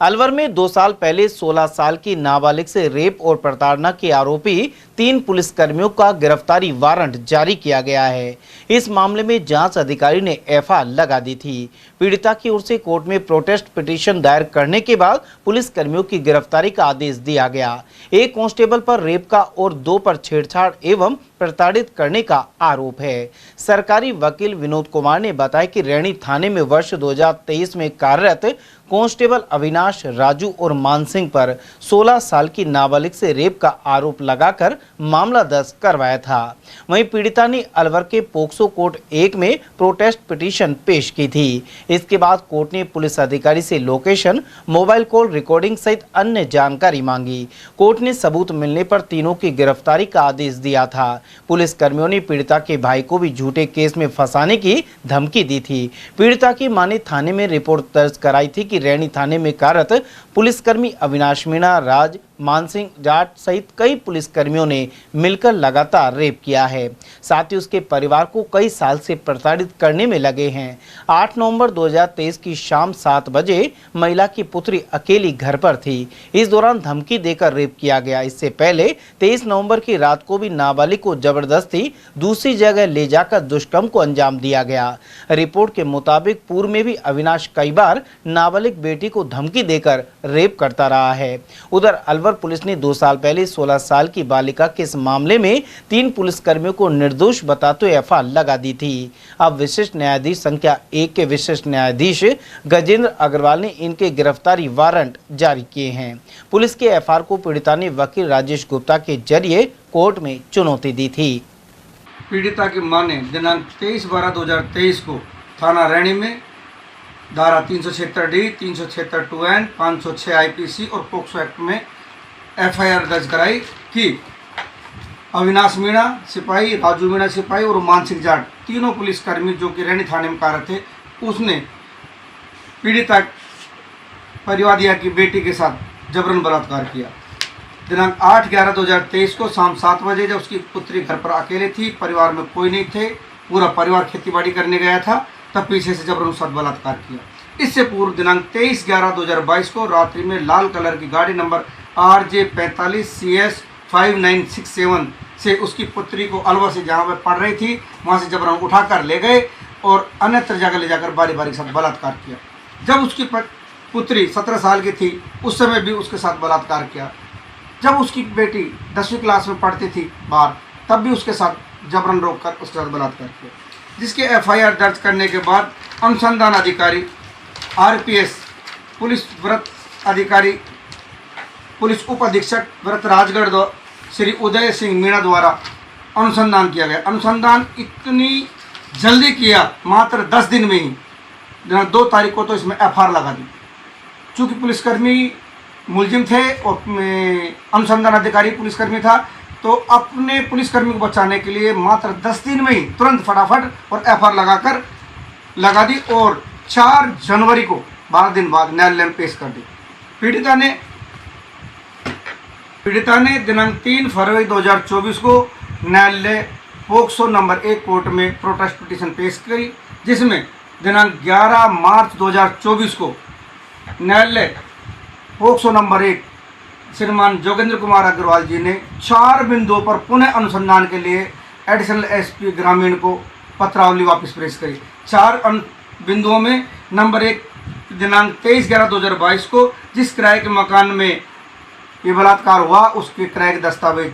अलवर में 2 साल पहले 16 साल की नाबालिग से रेप और प्रताड़ना के आरोपी 3 पुलिसकर्मियों का गिरफ्तारी वारंट जारी किया गया है। इस मामले में जांच अधिकारी ने एफआईआर लगा दी थी। पीड़िता की ओर से कोर्ट में प्रोटेस्ट पिटीशन दायर करने के बाद पुलिसकर्मियों की गिरफ्तारी का आदेश दिया गया। एक कांस्टेबल पर रेप का और 2 पर छेड़छाड़ एवं प्रताड़ित करने का आरोप है। सरकारी वकील विनोद कुमार ने बताया कि रैणी थाने में वर्ष 2023 में कार्यरत कांस्टेबल अविनाश, राजू और मानसिंह पर 16 साल की नाबालिग से रेप का आरोप लगाकर मामला दर्ज करवाया था। वहीं पीड़िता ने अलवर के पोक्सो कोर्ट 1 में प्रोटेस्ट पिटीशन पेश की थी। इसके बाद कोर्ट ने पुलिस अधिकारी से लोकेशन, मोबाइल कॉल रिकॉर्डिंग सहित अन्य जानकारी मांगी। कोर्ट ने सबूत मिलने पर तीनों की गिरफ्तारी का आदेश दिया था। पुलिस कर्मियों ने पीड़िता के भाई को भी झूठे केस में फंसाने की धमकी दी थी। पीड़िता की मां ने थाने में रिपोर्ट दर्ज कराई थी कि रैणी थाने में कार्यरत पुलिसकर्मी अविनाश मीणा, राज, मानसिंह जाट सहित कई पुलिसकर्मियों ने मिलकर लगातार रेप किया है। साथ ही उसके परिवार को कई साल से प्रताड़ित करने में लगे हैं। 8 नवंबर 2023 की शाम 7 बजे महिला की पुत्री अकेली घर पर थी। इस दौरान धमकी देकर रेप किया गया। इससे पहले 23 नवंबर की रात को भी नाबालिग को जबरदस्ती दूसरी जगह ले जाकर दुष्कर्म को अंजाम दिया गया। रिपोर्ट के मुताबिक पूर्व में भी अविनाश कई बार नाबालिग बेटी को धमकी देकर रेप करता रहा है। उधर अलवर पुलिस ने 2 साल पहले 16 साल की बालिका के इस मामले में 3 पुलिसकर्मियों को निर्दोष बताते हुए एफआईआर लगा दी थी। अब विशिष्ट न्यायाधीश संख्या 1 के विशिष्ट न्यायाधीश गजेंद्र अग्रवाल ने इनके गिरफ्तारी वारंट जारी किए हैं। पुलिस के एफआईआर को पीड़िता ने वकील राजेश गुप्ता के जरिए कोर्ट में चुनौती दी थी। पीड़िता की मां ने दिनांक 23/12/2023 को थाना रैणी में धारा 376D, 376 2N, 506 IPC और पोक्सो एक्ट में एफआईआर दर्ज कराई कि अविनाश मीणा सिपाही, राजू मीणा सिपाही और मानसिंह जाट तीनों पुलिसकर्मी जो कि रैणी थाने में कार्यरत थे, उसने पीड़िता परिवादिया की बेटी के साथ जबरन बलात्कार किया। दिनांक 8/11/2023 को शाम 7 बजे जब उसकी पुत्री घर पर अकेले थी, परिवार में कोई नहीं थे, पूरा परिवार खेतीबाड़ी करने गया था, तब पीछे से जबरन उसका बलात्कार किया। इससे पूर्व दिनांक 23/11/2022 को रात्रि में लाल कलर की गाड़ी नंबर RJ 45 CS 5967 से उसकी पुत्री को अलवर से जहाँ पर पढ़ रही थी वहाँ से जबरन उठाकर ले गए और अन्यत्र जगह ले जाकर बारी बारी के साथ बलात्कार किया। जब उसकी पुत्री 17 साल की थी उस समय भी उसके साथ बलात्कार किया। जब उसकी बेटी 10वीं क्लास में पढ़ती थी बाहर, तब भी उसके साथ जबरन रोककर उसके साथ बलात्कार किया। जिसके एफआईआर दर्ज करने के बाद अनुसंधान अधिकारी RPS, पुलिस वृत्त अधिकारी, पुलिस उप अधीक्षक वृत्त राजगढ़ श्री उदय सिंह मीणा द्वारा अनुसंधान किया गया। अनुसंधान इतनी जल्दी किया, मात्र 10 दिन में ही 2 तारीख को तो इसमें एफआईआर लगा दी। चूँकि पुलिसकर्मी मुलजिम थे और अनुसंधान अधिकारी पुलिसकर्मी था, तो अपने पुलिसकर्मी को बचाने के लिए मात्र 10 दिन में ही तुरंत फटाफट और एफआईआर लगा दी और 4 जनवरी को 12 दिन बाद न्यायालय में पेश कर दी। पीड़िता ने दिनांक 3 फरवरी 2024 को न्यायालय पोक्सो नंबर 1 कोर्ट में प्रोटेस्ट पिटीशन पेश करी, जिसमें दिनांक 11 मार्च 2024 को न्यायालय पोक्सो नंबर 1 श्रीमान जोगेंद्र कुमार अग्रवाल जी ने 4 बिंदुओं पर पुनः अनुसंधान के लिए एडिशनल SP ग्रामीण को पत्रावली वापस प्रेस करी। 4 बिंदुओं में नंबर 1 दिनांक 23/11/2022 को जिस किराए के मकान में ये बलात्कार हुआ उसके किराए के दस्तावेज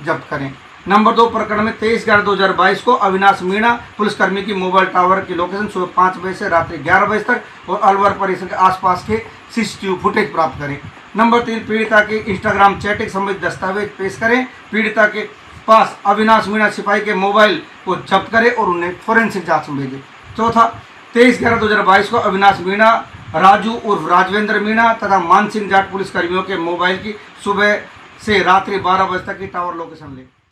जब्त करें। नंबर 2 प्रकरण में 23/11/2022 को अविनाश मीणा पुलिसकर्मी की मोबाइल टावर की लोकेशन सुबह 5 बजे से रात्रि 11 बजे तक और अलवर परिसर के आसपास के CCTV फुटेज प्राप्त करें। नंबर 3 पीड़िता के इंस्टाग्राम चैटिंग संबंधित दस्तावेज पेश करें। पीड़िता के पास अविनाश मीणा सिपाही के मोबाइल को जब्त करें और उन्हें फोरेंसिक जांच में भेजें। चौथा, 23/11/2022 को अविनाश मीणा, राजू उर्फ राजवेंद्र मीणा तथा मानसिंह जाट पुलिसकर्मियों के मोबाइल की सुबह से रात्रि 12 बजे तक की टावर लोकेशन लें।